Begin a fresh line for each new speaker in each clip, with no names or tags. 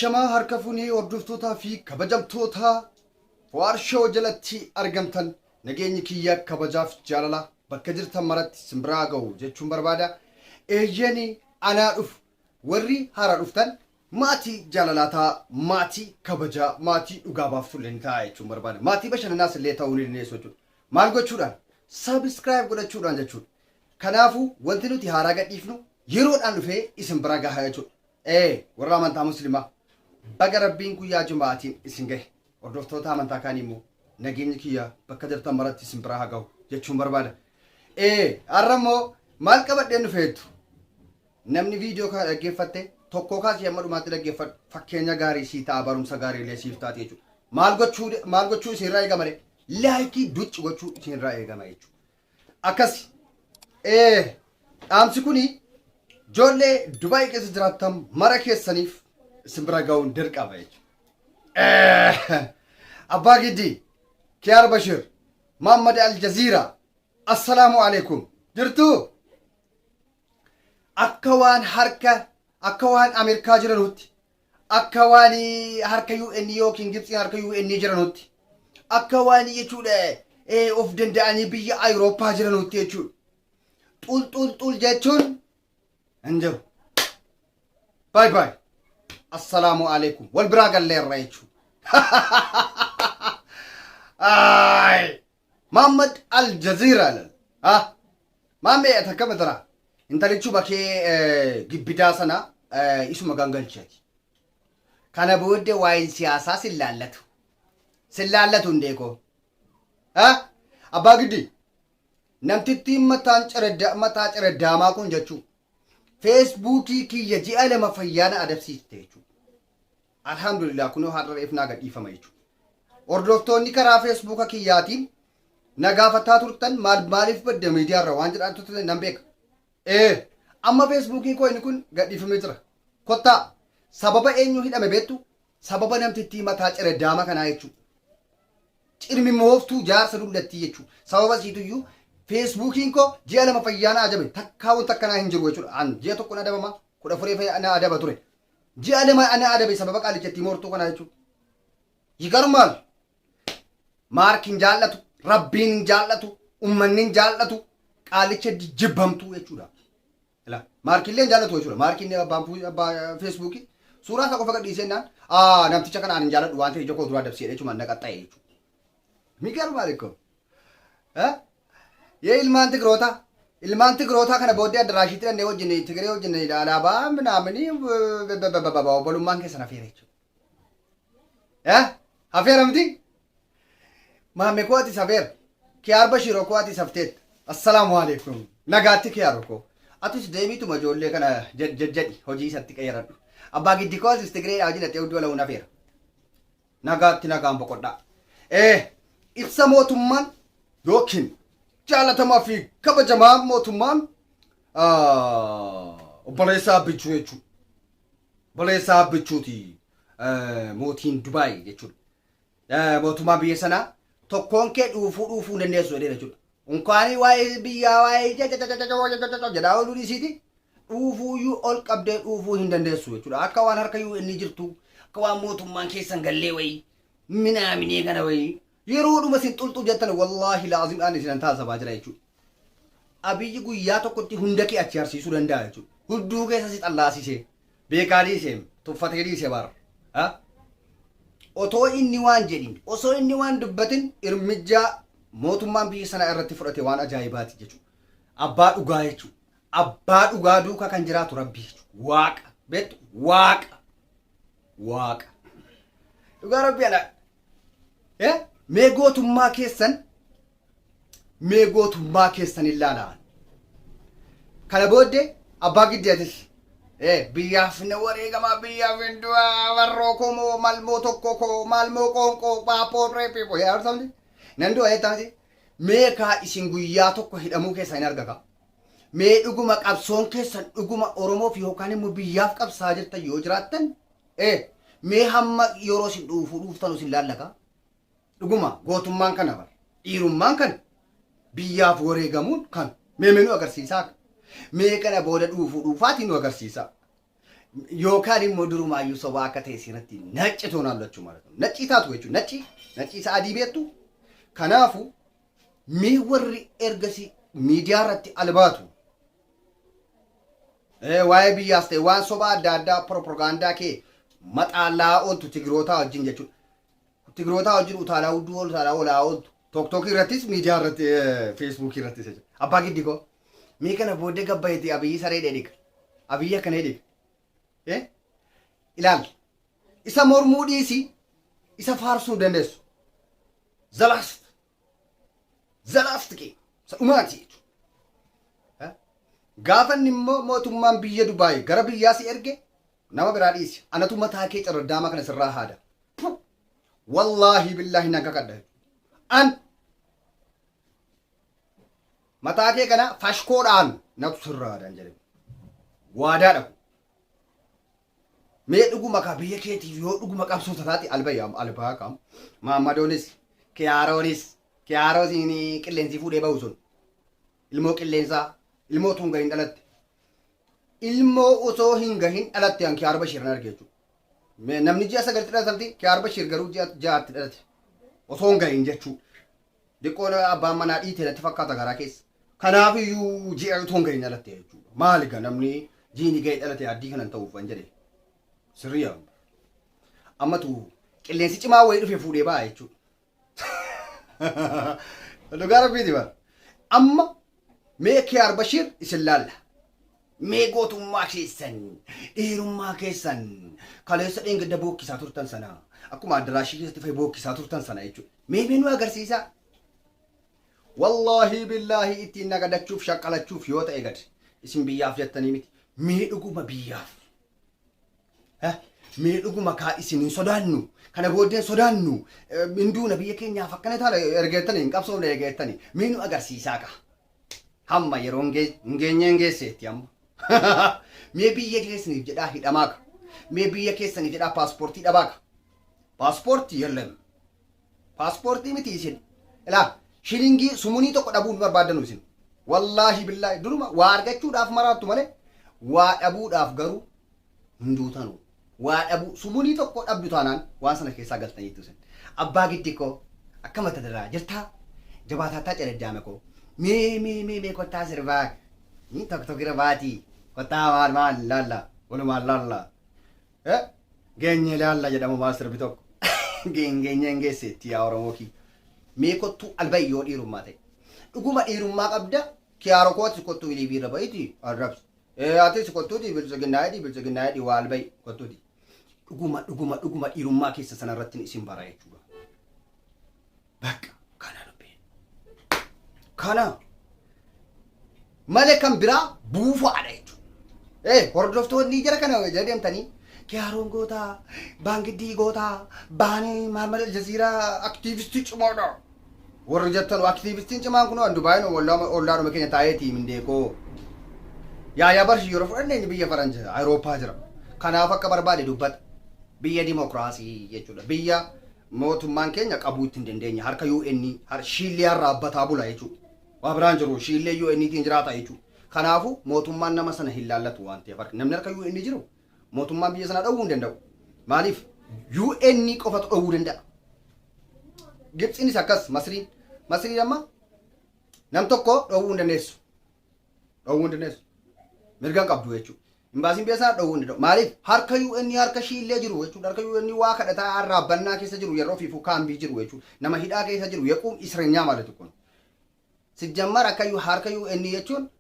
Ashamaa harka funii hordoftootaa fi kabajamtoota waarshaa jalatti argamtan nageenyi kiyya kabajaaf jaalala bakka jirtan maratti simbiraa ga'u jechuun barbaada. Eeyyanii anaa dhuf warri haaraa dhuftan maatii jaalalaataa, maatii kabajaa, maatii dhugaa baaftulle ni ta'a jechuun barbaada. Maatii bashannanaas illee ta'uu ni dandeessu jechuudha. Maal gochuudhaan? Subscribe godhachuudhaan jechuudha. Kanaafuu wanti nuti haaraa gadhiifnu yeroodhaan dhufee isin bira gahaa jechuudha. Warra amantaa muslimaa baga rabbiin guyyaa jumaatiin isin gahe hordoftoota amantaa kaanii immoo nageenyi kiyya bakka jirtan maratti isin bira haa ga'u jechuun barbaada. Har'a immoo maal qabadheen dhufeettu namni viidiyoo kana dhaggeeffatte tokko kaasii amma dhumaatti dhaggeeffadhu fakkeenya gaarii sii ta'a, barumsa gaarii illee siif taati jechuudha. Maal gochuu isinirraa eegama malee laayikii ducci gochuu isinirraa eegama jechuudha. Akkasi dhaamsi kuni ijoollee Dubaay keessa jiraattan mara keessaniif isin bira ga'uun dirqama jechuudha. Abbaa Giddi, Kiyaar Bashir, Mohammad Aljaziira, assalaamu alaikum jirtu. Akka waan Ameerikaa jiranutti, akka waan harka UN yookiin Gibxii harka UN jiranutti, akka waan jechuudha of danda'anii biyya Awurooppaa jiranutti jechuudha. Xul jechuun انجو باي باي السلام عليكم والبراق اللي الرئيشو محمد الجزيرة ما يتكلم ترى انت اللي تشوفك جبدا سنة اسمه غانغل شاتي كان بود واين سياسة سلالته نديكو أبا قدي نمتتي متاج ردا ما كون جاتشو فيسبوكي كي يجي على ما فيانا أدبسي تيجو الحمد لله كنوا هذا رأيفنا قد إيفا ما يجو أردوفتوني كرا فيسبوكا كي ياتين نقافتها ترتن مالف بد ميديا روان جران ترتن نمبيك أما فيسبوكي كوي نكون قد إيفا ميترا كوتا سببا إنيو هيدا مبيتو سببا نمتتي متاج رداما كنا يجو إرمي موفتو جار سرولتي يجو سببا سيتو يو فيسبوكين كو جيانا ما فيانا أجابي تكاون تكنا هنجرو يجور عن جيا تكون أدبا ما كودا فري في أنا أدبا توري جيانا ما أنا أدبي سببك على جتي مورتو كنا يجور يكرمال ماركين جالتو ربين جالتو أمنين جالتو على جتي جبهمتو يجورا لا ماركين لين جالتو يجورا ماركين بامبو فيسبوكي سورة كاكو فكر ديسينا نمتي چكنا عن جالت وانتي جوكو درا دبسي يجور من نكتا يجور ميكارو مالكو ये ilmaan tigroota kana booddee adaraashiitti dhannee wajjin Tigree wajjin alaabaa minaamini obbolummaan keessa hafeera jechuudha. Hafeera miti? Maame koo ati hafeera. Kiyaar Bashiroo koo ati hafteet. Assalaamu alaikum. Nagaatti Kiyaaroo koo. Atis deemiituma ijoollee kana jedhi hojii isatti qeeradhu. Abbaa Giddi koo atis Tigree wajjin ati iddoo la'uun hafeera. Nagaatti nagaan boqodhaa. Ibsa mootummaan yookiin jaalatamaa fi kabajamaa mootummaan obboleessaa bichuu jechuudha. Obboleessaa bichuuti mootiin Dubaay jechuudha. Mootummaa biyya sanaa tokkoon kee dhuufuu dandeessu jedhee jechuudha. Unkaanii waa'ee biyyaa waa'ee jedhaa ooluu dhiisiiti dhuufuuyyuu ol qabdee dhuufuu hin dandeessu jechuudha. Akka waan harka inni jirtu akka waan mootummaan keessan gallee wayii minaaminee kana wayii yeroo dhuma sin xulxul jettan wallaahi laazim aan isin taasifaa jira jechuudha. Abiyyi guyyaa tokkotti hunda kee achi harsiisuu danda'a jechuudha. Hudduu keessa si xallaasisee beekaa dhiisee tuffatee dhiisee bara. Otoo inni waan jedhin osoo inni waan dubbatin irmijjaa mootummaan biyya sana irratti fudhate waan ajaa'ibaati jechuudha. Abbaa dhugaa jechuudha. Abbaa dhugaa duukaa kan jiraatu rabbii jechuudha. Waaqa beektu waaqa. Dhugaa rabbii ana. Meegootummaa keessan ilaalaa. Kana booddee abbaa Giddiyatis biyyaaf na wareegamaa biyyaaf hin du'aa warroo komoo malmoo tokko koo malmoo qoonqoo paapoo reepii koo yaa arsamti nan du'a jettaati. Meekaa isin guyyaa tokko hidhamuu keessan hin argaka. Mee dhuguma qabsoon keessan dhuguma Oromoof yookaan immoo biyyaaf qabsaa jirtan yoo jiraattan mee hamma yeroo isin dhuuftan isin laallaka. Dhuguma gootummaan kana bar dhiirummaan kana biyyaaf wareegamuun kan mee nu agarsiisaa mee kana booda dhuufaatiin nu agarsiisaa yookaan immoo durumaayyuu sobaa akka ta'e sirratti nacci toonallachuu ማለት ነው ነጭ ታቱ jechuun ነጭ isa adii beektu kanaafu mee warri ergasi miidiyaa irratti albaatu waa'ee biyyaas ta'e waan sobaa adda addaa propagaandaa kee maxaallaa ooltu tigiroota wajjin jechuudha tigiroota wajjin utaalaa hudduu utaalaa olaa ooltu tok irrattis miidiyaa irratti feesbuuk irrattis abbaa giddi koo mee kana booddee gabbayeeti abiyyi saree dheedhiqa abiyyi akkana dheedhiqa ilaal isa mormuu dhiisi isa faarsuu dandeessu zalaast kee dhumaati gaafan immoo mootummaan biyya Dubaay gara biyyaa si erge nama biraa dhiisi anatu mataa kee carraddaama kana sirraa haada wallaahi billaahi naga kadha an mataa kee kana fashkoodhaan natu sirraa haadaan jedhe waadaa dhabu mee dhuguma ka biyya keetiif yoo dhuguma qabsoota taate albayyaam albaa kam Muhammadoonis Kiyaarosiin qilleensi fuudhee ba'u sun ilmoo qilleensaa ilmoo tun gahin dhalatte ilmoo osoo hin gahin dhalatte an Kiyaar Bashiir na arge jechuudha namni ji'a sagalti dhalatamti Kiyaar Bashiir garuu ja'atti dhalate osoo hin gahin jechuudha diqqoon abbaan manaa dhiite natti fakkaata garaa keessa kanaaf iyyuu ji'a osoo hin gahin dhalatte jechuudha maaliga namni jiini gahe dhalate addii kanan ta'uuf an jedhe sirriyaa ammatu qilleensi cimaa wayii dhufe fuudhee ba'a jechuudha dhugaa rabbiiti bara amma mee Kiyaar Bashiir isin laalla mee gootummaa keessan dhiirummaa keessan kaleessa dheengadda bookkisaa turtan sana akkuma addaraashii keessatti fa'i bookkisaa turtan sana jechuudha mee nu agarsiisa wallaahi billaahi ittiin nagadachuuf shaqqalachuuf yoo ta'e gad isin biyyaaf jettanii miti mee dhuguma biyyaaf mee dhuguma kaa isin hin sodaannu kana booddeen sodaannu minduuna biyya keenyaaf akkana taala ergeettanii hin qabsoofne ergeettanii mee nu agarsiisaa ka hamma yeroo hin geesseetti amma mee biyya keessaniif jedhaa hidhamaaka mee biyya keessaniif jedhaa paaspoortii dhabaaka paaspoortii yallam paaspoortii miti isin ilaa shilingii sumunii tokko dhabuun barbaadanu isin wallaahi billaahi duruma waa argachuudhaaf maraattu malee waa dhabuudhaaf garuu hinduutanu waa dhabu sumunii tokko dhabdu taanaan waan sana keessaa galtaniitu isin abbaa giddi koo akka mata daraa jirtaa jabaataataa caladdaame koo mee kottaa sirbaa tokko baati kottaa maal laalla walumaan laalla geenye laalla jedhamu maal sirbi tokko geenye geesseetti yaa Oromoo kii mee kottuu albayi yoo dhiirummaa ta'e dhuguma dhiirummaa qabda kiyaaro kooti kottuu ilii biirra ba'iiti arrabsi ati kottuuti bilchaginnaayidhi waa albayi kottuuti dhuguma dhiirummaa keessa sanarratti isin bara jechuudha bakka kana malee kan biraa buufaadha jechuudha hordoftoonni jara kana jedhamtanii Kiyaaroon gootaa baangiddii gootaa baanii maamala jaziiraa aktiivistii cimaadha warri jettan aktiivistiin cimaan kun an Dubaay ollaadhuma keenya taa'eetii mindeekoo yaa barshi yeroo fudhanne biyya Faranjii Awurooppaa jira kanaaf akka barbaade dubbata biyya dimokiraasii jechuudha biyya mootummaan keenya qabuu ittiin dandeenya harka UN shiillee raabbataa bula jechuudha waa biraan jiru shiillee UN tiin jiraata jechuudha kanaafu mootummaan nama sana hin laallatu waan ta'eef namni harka UN jiru mootummaan biyya sana dhowwuu hin danda'u maaliif UN qofatu dhowwuu danda'a Gibxiinis akkas Masriin amma nam tokko dhowwuu hin dandeessu mirgaan qabdu jechuudha imbaasiin biyya sana dhowwuu hin danda'u maaliif harka UN harka shiillee jiru jechuudha harka UN waa kadhataa raabbannaa keessa jiru yeroo fiifu kaambii jiru jechuudha nama hidhaa keessa jiru yequum isreenyaa maalatu kun sijammar harka UN jechuun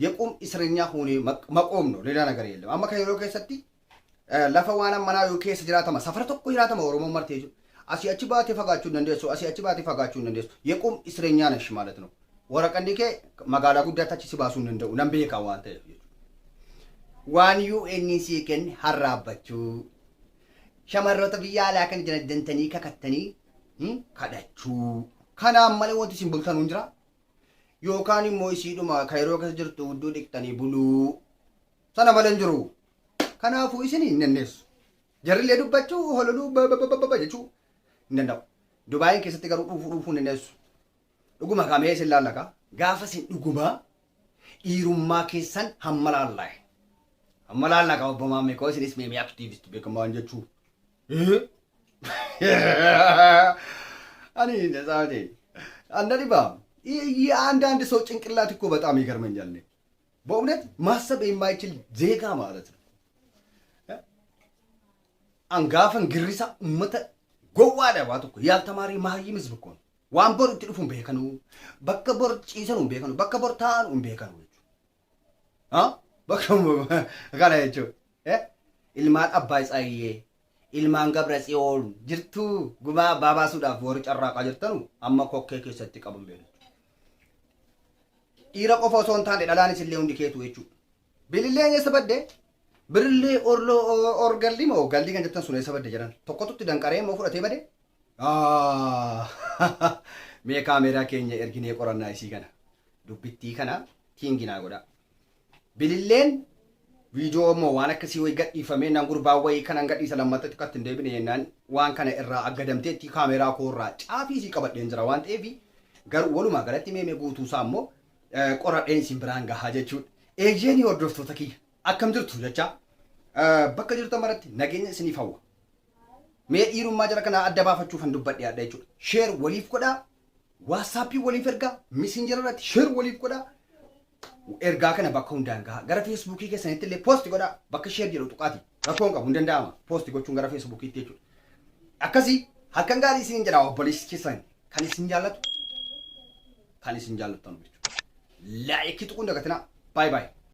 yequum isreenyaa huunee maqoomno leelaa nagar yeellam amma kan yeroo keessatti lafa waan manaa yoo keessa jiraatama safara tokko jiraatama Oromoo martee jiru asii achi baatee fagaachuu hin dandeessu yequum isreenyaa nash ማለት ነው waraqanni kee magaalaa guddaatti achi si baasuu hin danda'u nan beekaa waan ta'eef waan UN si kenne harraabbachuu shamarroota biyya alaa kan jiraatanii kakattanii kadhachuu kanaan malee wanti isin bultan hin jira yookaan immoo isiidhuma kayroo keessa jirtu hudduu dhiqxanii buluu sana malee hin jiru kanaafuu isin hin dandeessu jarrilee dubbachuu hololuu jechuu hin danda'u Dubaayin keessatti garuu dhufuu hin dandeessu dhuguma kamee isin laallaka gaafa isin dhuguma dhiirummaa keessan hamma laallaa'e amma laal naqa obbo Maammee koo isinis meemee aktiivist beekamaan jechuu. Ani ነፃቴ አንዳንዴ የአንዳንድ ሰው ጭንቅላት እኮ በጣም ይገርመኛል። በእውነት ማሰብ የማይችል ዜጋ ማለት ነው። አንጋፈን ግሪሳ ኡመተ ጎዋዳ ባቱ እኮ ያልተማሪ ማህይም ህዝብ እኮ ነው። ዋንቦር ትልፉን ቤከኑ በከቦር ጪሰኑን ቤከኑ በከቦር ታኑን ቤከኑ በከሙ ጋላቸው ኢልማን አባይ ጻዬ Ilmaan Gabra Tsiyoon jirtuu gumaa baabaasuudhaaf warri carraaqaa jirtanu amma kokkee keessatti qaban beeku. Dhiira qofa osoo hin taane dhalaanis illee hundi keetu jechuudha. Bilillee eessa badde? Birillee orgalli moo galli kan jettan sun eessa badde jedhan. Tokkotutti danqaree moo fudhatee bade? Mee kaameeraa keenya erginee qorannaa isii kana. Dubbittii kana tiinginaa godha. Bililleen Video mo waan akkasii way gadhiifamee naan gurbaa way kan gadhiisa lammatatti kat hin deebine yennaan waan kana irraa aggadamteetti kaameeraa koorraa caafii isii qabadheen jira waan ta'eef garuu walumaa galatti meemee guutuu isaa immoo qoradheen isin biraan gahaa jechuudha. Eejeenii hordoftoota kiyya akkam jirtu jecha bakka jirtan maratti nageenya isiniif hawwa. Mee dhiirummaa jara kana adda baafachuuf han dubbadhe adda jechuudha. Share waliif godhaa, WhatsApp waliif ergaa, Messenger irratti share waliif godhaa. Ergaa kana bakka hundaan gahaa gara feesbuukii keessanitti illee poosti godhaa bakka sheer jedhu tuqaati rakkoon qabu hin danda'ama poosti gochuun gara feesbuukiitti jechuudha. Akkasii halkan gaarii isin jedha obboleessi keessan kan isin jaallatu kan isin jaallattan jechuudha. Laayikii tuquun dagatinaa. Bye bye.